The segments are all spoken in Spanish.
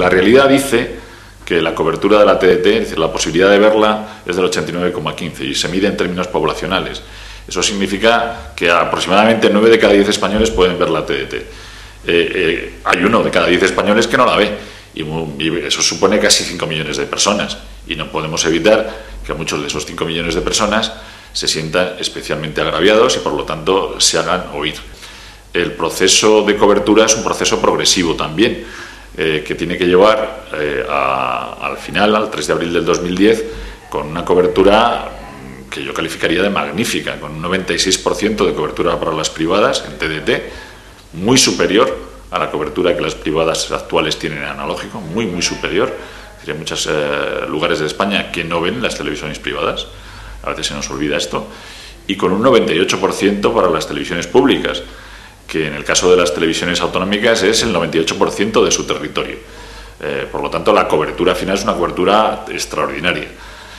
la realidad dice que la cobertura de la TDT, es decir, la posibilidad de verla, es del 89,15 y se mide en términos poblacionales. Eso significa que aproximadamente 9 de cada 10 españoles pueden ver la TDT. Hay 1 de cada 10 españoles que no la ve y eso supone casi 5 millones de personas y no podemos evitar que muchos de esos 5 millones de personas se sientan especialmente agraviados y por lo tanto se hagan oír. El proceso de cobertura es un proceso progresivo también, que tiene que llevar al final, al 3 de abril del 2010, con una cobertura que yo calificaría de magnífica, con un 96% de cobertura para las privadas en TDT, muy superior a la cobertura que las privadas actuales tienen en analógico, muy superior. Hay muchos lugares de España que no ven las televisiones privadas, a veces se nos olvida esto, y con un 98% para las televisiones públicas, que en el caso de las televisiones autonómicas es el 98% de su territorio. Por lo tanto, la cobertura final es una cobertura extraordinaria.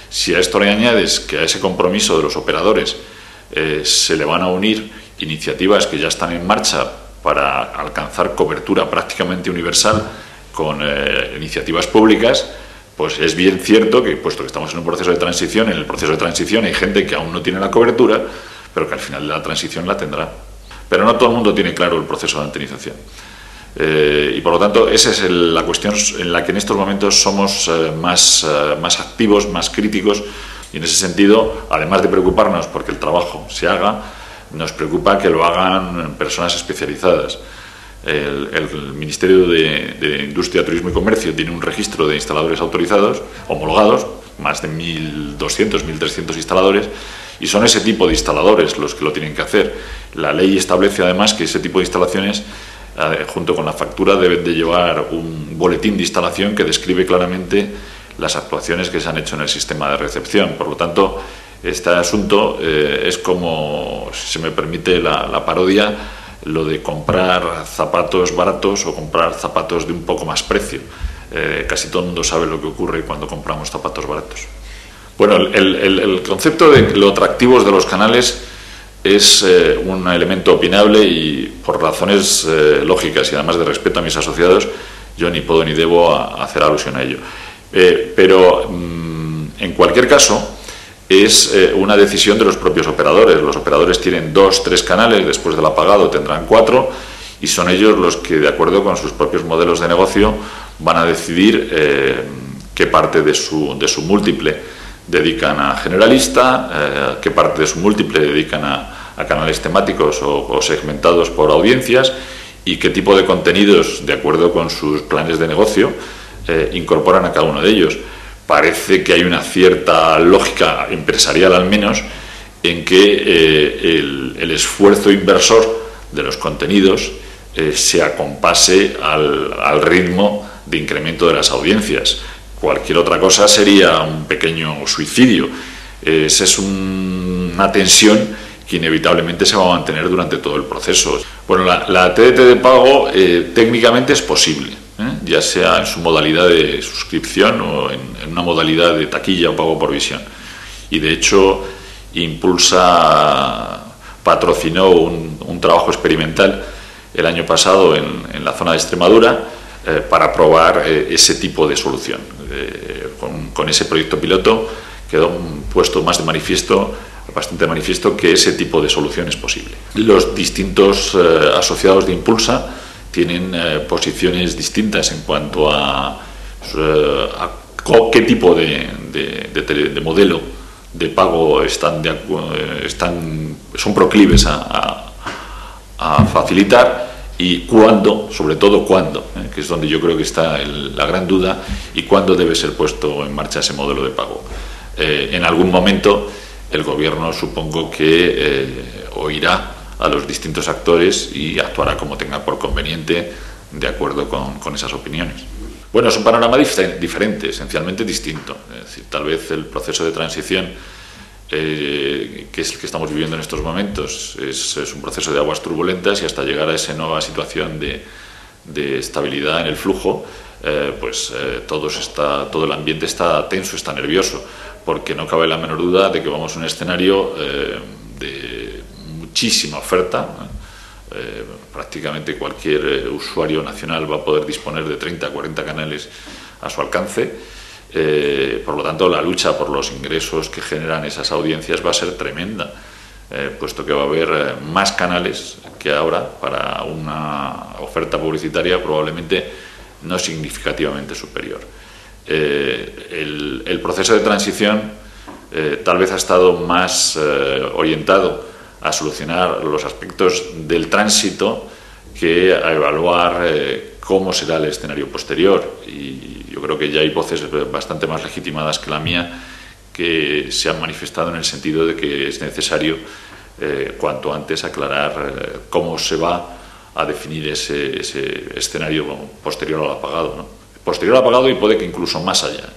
Si a esto le añades que a ese compromiso de los operadores se le van a unir iniciativas que ya están en marcha para alcanzar cobertura prácticamente universal con iniciativas públicas, pues es bien cierto que, puesto que estamos en un proceso de transición, en el proceso de transición hay gente que aún no tiene la cobertura, pero que al final de la transición la tendrá. Pero no todo el mundo tiene claro el proceso de antenización. Y por lo tanto, esa es la cuestión en la que en estos momentos somos más activos, más críticos, y en ese sentido, además de preocuparnos porque el trabajo se haga, nos preocupa que lo hagan personas especializadas. El Ministerio de Industria, Turismo y Comercio tiene un registro de instaladores autorizados, homologados, más de 1.200, 1.300 instaladores, y son ese tipo de instaladores los que lo tienen que hacer. La ley establece además que ese tipo de instalaciones, junto con la factura, deben de llevar un boletín de instalación que describe claramente las actuaciones que se han hecho en el sistema de recepción. Por lo tanto, este asunto es como, si se me permite la parodia, lo de comprar zapatos baratos o comprar zapatos de un poco más precio. Casi todo el mundo sabe lo que ocurre cuando compramos zapatos baratos. Bueno, el concepto de lo atractivos de los canales es un elemento opinable y por razones lógicas y además de respeto a mis asociados, yo ni puedo ni debo hacer alusión a ello. Pero en cualquier caso, es una decisión de los propios operadores. Los operadores tienen 2, 3 canales, después del apagado tendrán 4, y son ellos los que, de acuerdo con sus propios modelos de negocio, van a decidir qué parte de su múltiple dedican a generalista, qué parte de su múltiple dedican a canales temáticos o segmentados por audiencias, y qué tipo de contenidos, de acuerdo con sus planes de negocio, incorporan a cada uno de ellos. Parece que hay una cierta lógica empresarial, al menos, en que el esfuerzo inversor de los contenidos se acompase al ritmo de incremento de las audiencias. Cualquier otra cosa sería un pequeño suicidio. Esa es una tensión que inevitablemente se va a mantener durante todo el proceso. Bueno, la TDT de pago técnicamente es posible, ya sea en su modalidad de suscripción o en una modalidad de taquilla o pago por visión. Y de hecho, Impulsa patrocinó un trabajo experimental el año pasado en la zona de Extremadura para probar ese tipo de solución. Con ese proyecto piloto quedó puesto más de manifiesto, bastante de manifiesto, que ese tipo de solución es posible. Los distintos asociados de Impulsa tienen posiciones distintas en cuanto a qué tipo de modelo de pago son proclives a facilitar, y cuándo, sobre todo cuándo, que es donde yo creo que está la gran duda, y cuándo debe ser puesto en marcha ese modelo de pago. En algún momento el Gobierno, supongo que oirá a los distintos actores y actuará como tenga por conveniente, de acuerdo con esas opiniones. Bueno, es un panorama diferente, esencialmente distinto. Es decir, tal vez el proceso de transición que es el que estamos viviendo en estos momentos es un proceso de aguas turbulentas, y hasta llegar a esa nueva situación de estabilidad en el flujo, todo el ambiente está tenso, está nervioso, porque no cabe la menor duda de que vamos a un escenario de muchísima oferta, prácticamente cualquier usuario nacional va a poder disponer de 30 a 40 canales a su alcance. Por lo tanto, la lucha por los ingresos que generan esas audiencias va a ser tremenda, puesto que va a haber más canales que ahora para una oferta publicitaria probablemente no significativamente superior. El proceso de transición tal vez ha estado más orientado a solucionar los aspectos del tránsito que a evaluar cómo será el escenario posterior, y yo creo que ya hay voces bastante más legitimadas que la mía que se han manifestado en el sentido de que es necesario cuanto antes aclarar cómo se va a definir ese escenario posterior al apagado, ¿no? Posterior al apagado y puede que incluso más allá.